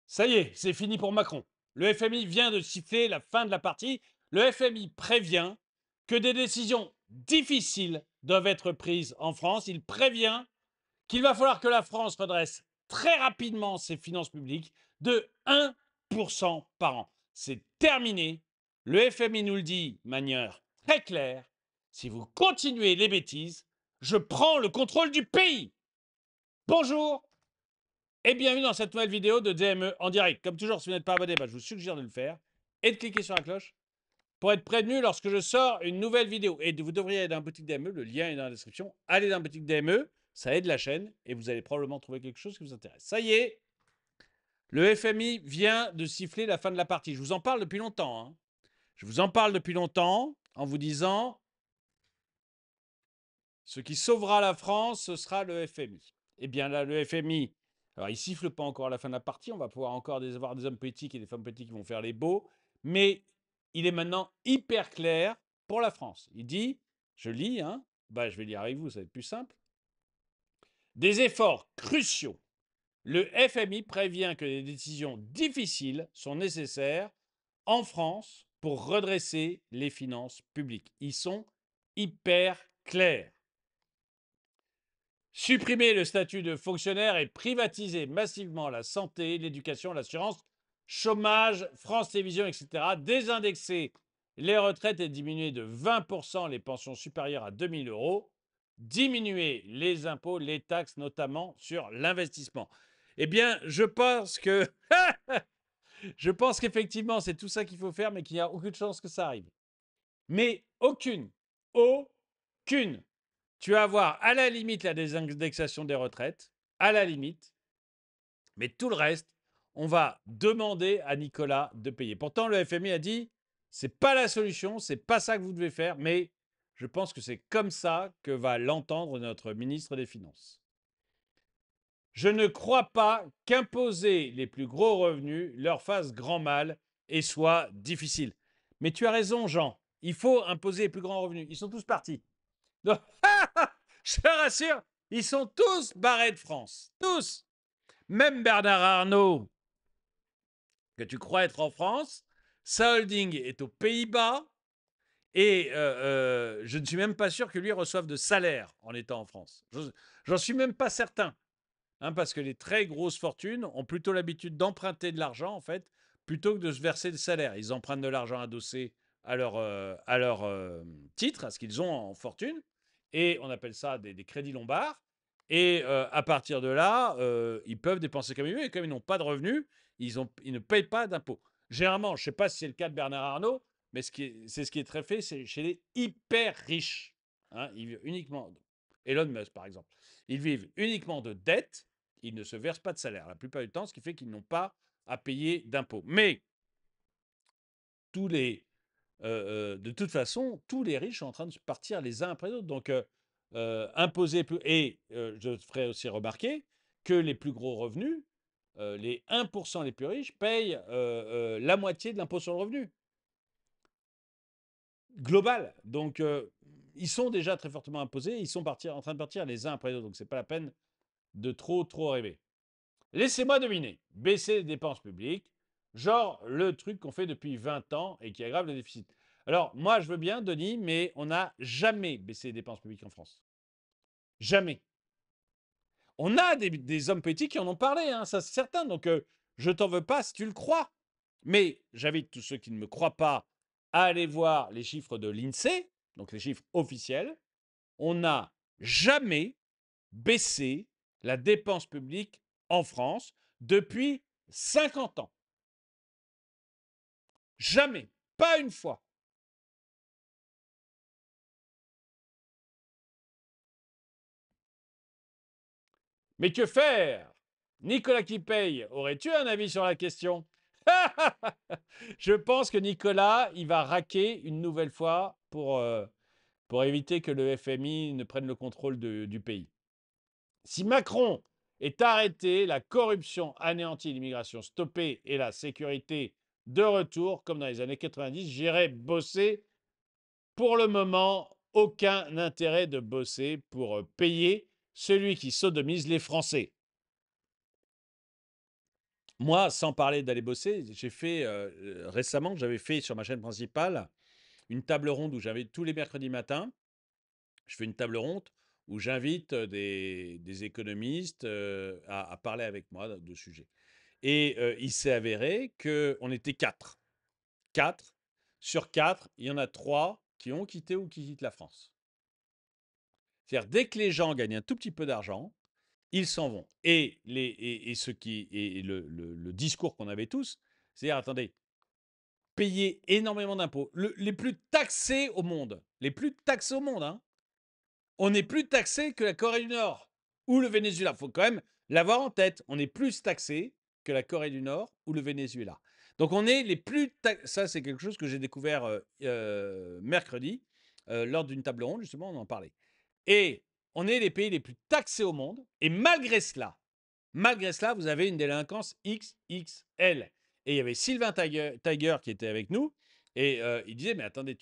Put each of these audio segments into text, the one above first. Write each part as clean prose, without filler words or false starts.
Ça y est, c'est fini pour Macron. Le FMI vient de siffler la fin de la partie. Le FMI prévient que des décisions difficiles doivent être prises en France. Il prévient qu'il va falloir que la France redresse très rapidement ses finances publiques de 1% par an. C'est terminé. Le FMI nous le dit de manière très claire. Si vous continuez les bêtises, je prends le contrôle du pays. Bonjour et bienvenue dans cette nouvelle vidéo de DME en direct. Comme toujours, si vous n'êtes pas abonné, je vous suggère de le faire et de cliquer sur la cloche pour être prévenu lorsque je sors une nouvelle vidéo. Et vous devriez aller dans la boutique DME, le lien est dans la description. Allez dans la boutique DME, ça aide la chaîne et vous allez probablement trouver quelque chose qui vous intéresse. Ça y est, le FMI vient de siffler la fin de la partie. Je vous en parle depuis longtemps. Hein. Je vous en parle depuis longtemps en vous disant ce qui sauvera la France, ce sera le FMI. Eh bien là, le FMI, alors il siffle pas encore à la fin de la partie, on va pouvoir encore avoir des hommes politiques et des femmes politiques qui vont faire les beaux, mais il est maintenant hyper clair pour la France. Il dit, je lis, hein, je vais lire avec vous, ça va être plus simple. Des efforts cruciaux. Le FMI prévient que des décisions difficiles sont nécessaires en France pour redresser les finances publiques. Ils sont hyper clairs. Supprimer le statut de fonctionnaire et privatiser massivement la santé, l'éducation, l'assurance, chômage, France Télévisions, etc. Désindexer les retraites et diminuer de 20% les pensions supérieures à 2 000 euros. Diminuer les impôts, les taxes, notamment sur l'investissement. Eh bien, je pense que je pense qu'effectivement, c'est tout ça qu'il faut faire, mais qu'il n'y a aucune chance que ça arrive. Mais aucune, aucune. Tu vas avoir à la limite la désindexation des retraites, à la limite, mais tout le reste, on va demander à Nicolas de payer. Pourtant, le FMI a dit, c'est pas la solution, c'est pas ça que vous devez faire, mais je pense que c'est comme ça que va l'entendre notre ministre des Finances. Je ne crois pas qu'imposer les plus gros revenus leur fasse grand mal et soit difficile. Mais tu as raison, Jean. Il faut imposer les plus grands revenus. Ils sont tous partis. Donc, je te rassure, ils sont tous barrés de France. Tous. Même Bernard Arnault, que tu crois être en France, sa holding est aux Pays-Bas. Et je ne suis même pas sûr que lui reçoive de salaire en étant en France. J'en suis même pas certain. Hein, parce que les très grosses fortunes ont plutôt l'habitude d'emprunter de l'argent, en fait, plutôt que de se verser des salaires. Ils empruntent de l'argent adossé à leur titre, à ce qu'ils ont en fortune, et on appelle ça des crédits lombards. Et à partir de là, ils peuvent dépenser comme ils veulent, et comme ils n'ont pas de revenus, ils ne payent pas d'impôts. Généralement, je ne sais pas si c'est le cas de Bernard Arnault, mais c'est ce qui est très fait, c'est chez les hyper riches. Hein, ils vivent uniquement, Elon Musk par exemple, ils vivent uniquement de dettes, ils ne se versent pas de salaire la plupart du temps, ce qui fait qu'ils n'ont pas à payer d'impôts. Mais de toute façon, tous les riches sont en train de partir les uns après les autres. Donc, imposer plus. Et je te ferai aussi remarquer que les plus gros revenus, les 1% les plus riches, payent la moitié de l'impôt sur le revenu global. Donc, ils sont déjà très fortement imposés. Ils sont en train de partir les uns après les autres. Donc, ce n'est pas la peine de trop rêver. Laissez-moi deviner. Baisser les dépenses publiques, genre le truc qu'on fait depuis 20 ans et qui aggrave le déficit. Alors, moi, je veux bien, Denis, mais on n'a jamais baissé les dépenses publiques en France. Jamais. On a des hommes politiques qui en ont parlé, hein, ça c'est certain. Donc, je t'en veux pas si tu le crois. Mais j'invite tous ceux qui ne me croient pas à aller voir les chiffres de l'INSEE, donc les chiffres officiels. On n'a jamais baissé la dépense publique en France depuis 50 ans. Jamais. Pas une fois. Mais que faire? Nicolas qui paye, aurais-tu un avis sur la question? Je pense que Nicolas, il va raquer une nouvelle fois pour éviter que le FMI ne prenne le contrôle du pays. Si Macron est arrêté, la corruption anéantie, l'immigration stoppée et la sécurité de retour, comme dans les années 90, j'irai bosser. Pour le moment, aucun intérêt de bosser pour payer celui qui sodomise les Français. Moi, sans parler d'aller bosser, j'ai fait récemment, j'avais fait sur ma chaîne principale une table ronde où j'invite tous les mercredis matins. Je fais une table ronde où j'invite des économistes à parler avec moi de sujets. Et il s'est avéré qu'on était quatre. Quatre. Sur quatre, il y en a trois qui ont quitté ou qui quittent la France. C'est-à-dire, dès que les gens gagnent un tout petit peu d'argent, ils s'en vont. Et le discours qu'on avait tous, c'est-à-dire, attendez, payer énormément d'impôts, les plus taxés au monde, hein, on est plus taxé que la Corée du Nord ou le Venezuela. Il faut quand même l'avoir en tête. On est plus taxé que la Corée du Nord ou le Venezuela. Donc on est les plus taxés. Ça, c'est quelque chose que j'ai découvert mercredi lors d'une table ronde, justement, on en parlait. Et on est les pays les plus taxés au monde. Et malgré cela, vous avez une délinquance XXL. Et il y avait Sylvain Tiger qui était avec nous. Et il disait, mais attendez,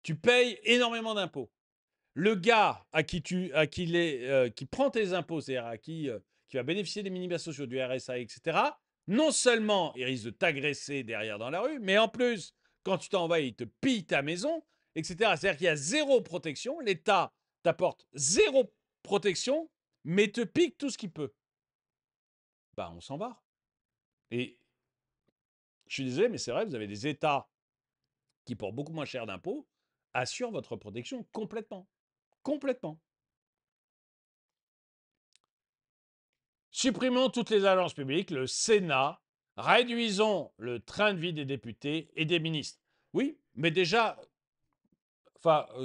tu payes énormément d'impôts. Le gars qui prend tes impôts, c'est-à-dire qui va bénéficier des minima sociaux, du RSA, etc., non seulement il risque de t'agresser derrière dans la rue, mais en plus, quand tu t'en vas, il te pille ta maison, etc. C'est-à-dire qu'il y a zéro protection. L'État t'apporte zéro protection, mais te pique tout ce qu'il peut. Bah, on s'en va. Et je suis désolé, mais c'est vrai, vous avez des États qui, pour beaucoup moins cher d'impôts, assurent votre protection complètement. Complètement. Supprimons toutes les agences publiques, le Sénat, réduisons le train de vie des députés et des ministres. Oui, mais déjà,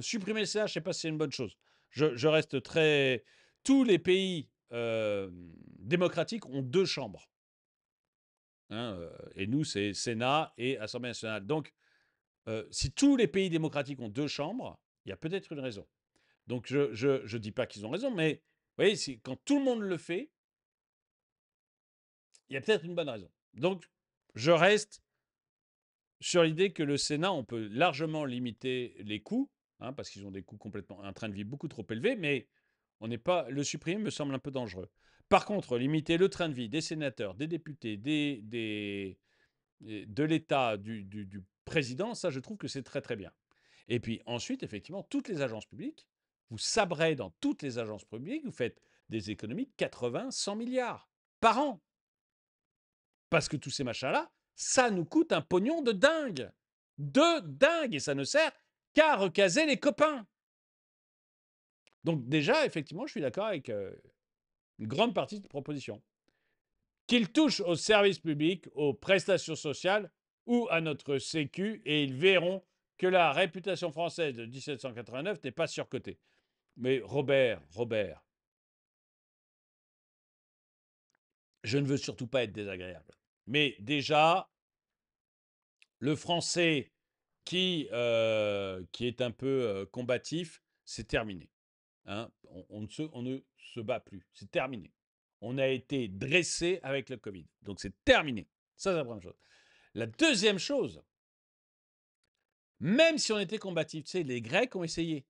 supprimer le Sénat, je ne sais pas si c'est une bonne chose. Je reste très. Tous les pays démocratiques ont deux chambres. Hein, et nous, c'est Sénat et Assemblée nationale. Donc, si tous les pays démocratiques ont deux chambres, il y a peut-être une raison. Donc, je ne dis pas qu'ils ont raison, mais vous voyez, quand tout le monde le fait, il y a peut-être une bonne raison. Donc, je reste sur l'idée que le Sénat, on peut largement limiter les coûts, hein, parce qu'ils ont des coûts complètement, un train de vie beaucoup trop élevé, mais on n'est pas, le supprimer me semble un peu dangereux. Par contre, limiter le train de vie des sénateurs, des députés, de l'État, du président, ça, je trouve que c'est très très bien. Et puis ensuite, effectivement, toutes les agences publiques, vous sabrez dans toutes les agences publiques, vous faites des économies de 80, 100 milliards par an. Parce que tous ces machins-là, ça nous coûte un pognon de dingue. De dingue. Et ça ne sert qu'à recaser les copains. Donc déjà, effectivement, je suis d'accord avec une grande partie de proposition. Qu'ils touchent aux services publics, aux prestations sociales ou à notre sécu, et ils verront que la réputation française de 1789 n'est pas surcotée. Mais Robert, je ne veux surtout pas être désagréable. Mais déjà, le français qui est un peu combatif, c'est terminé. Hein. On ne se bat plus. C'est terminé. On a été dressé avec le Covid. Donc c'est terminé. Ça, c'est la première chose. La deuxième chose, même si on était combatif, tu sais, les Grecs ont essayé.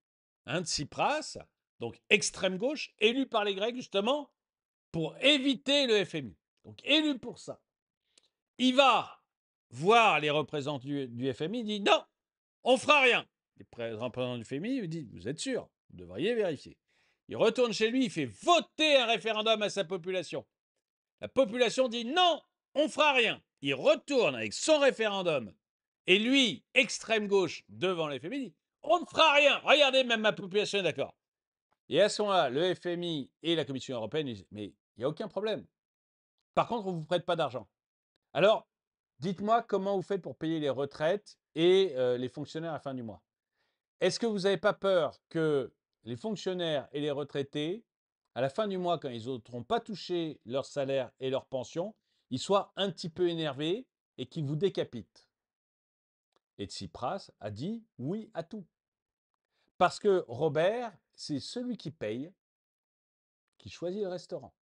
Hein, Tsipras, donc extrême gauche, élu par les Grecs justement pour éviter le FMI. Donc élu pour ça. Il va voir les représentants du FMI, il dit non, on fera rien. Les représentants du FMI lui disent vous êtes sûr, vous devriez vérifier. Il retourne chez lui, il fait voter un référendum à sa population. La population dit non, on fera rien. Il retourne avec son référendum. Et lui, extrême gauche, devant le FMI, dit on ne fera rien. Regardez, même ma population est d'accord. Et à ce moment-là, le FMI et la Commission européenne disent mais il n'y a aucun problème. Par contre, on ne vous prête pas d'argent. Alors, dites-moi comment vous faites pour payer les retraites et les fonctionnaires à la fin du mois. Est-ce que vous n'avez pas peur que les fonctionnaires et les retraités, à la fin du mois, quand ils n'auront pas touché leur salaire et leur pension, ils soient un petit peu énervés et qu'ils vous décapitent? Et Tsipras a dit oui à tout. Parce que Robert, c'est celui qui paye, qui choisit le restaurant.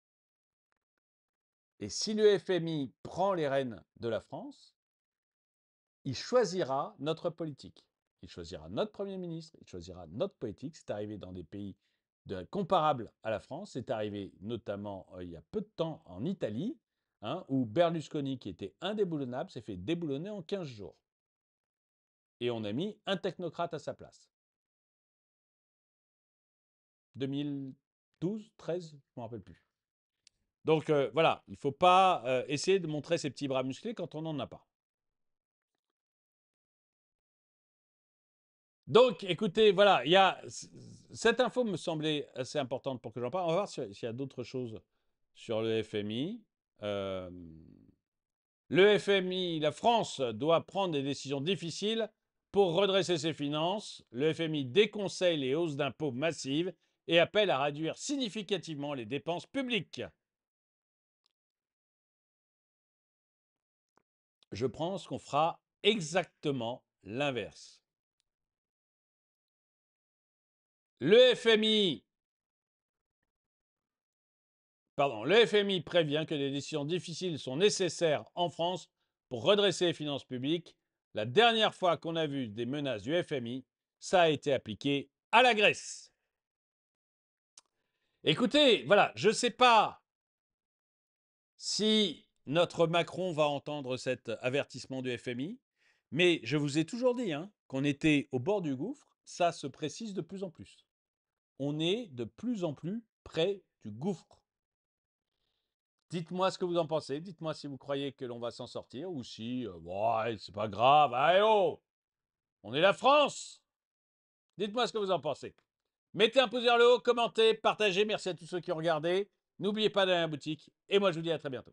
Et si le FMI prend les rênes de la France, il choisira notre politique. Il choisira notre Premier ministre, il choisira notre politique. C'est arrivé dans des pays comparables à la France. C'est arrivé notamment il y a peu de temps en Italie. hein, où Berlusconi, qui était indéboulonnable, s'est fait déboulonner en 15 jours. Et on a mis un technocrate à sa place. 2012, 13, je ne me rappelle plus. Donc voilà, il ne faut pas essayer de montrer ses petits bras musclés quand on n'en a pas. Donc, écoutez, voilà, cette info me semblait assez importante pour que j'en parle. On va voir s'il y a d'autres choses sur le FMI. Le FMI, la France doit prendre des décisions difficiles pour redresser ses finances. Le FMI déconseille les hausses d'impôts massives et appelle à réduire significativement les dépenses publiques. Je pense qu'on fera exactement l'inverse. Le FMI prévient que des décisions difficiles sont nécessaires en France pour redresser les finances publiques. La dernière fois qu'on a vu des menaces du FMI, ça a été appliqué à la Grèce. Écoutez, voilà, je ne sais pas si notre Macron va entendre cet avertissement du FMI, mais je vous ai toujours dit qu'on était au bord du gouffre. Ça se précise de plus en plus. On est de plus en plus près du gouffre. Dites-moi ce que vous en pensez. Dites-moi si vous croyez que l'on va s'en sortir ou si, ouais, c'est pas grave. Allez, oh, on est la France. Dites-moi ce que vous en pensez. Mettez un pouce vers le haut, commentez, partagez. Merci à tous ceux qui ont regardé. N'oubliez pas d'aller à la boutique. Et moi, je vous dis à très bientôt.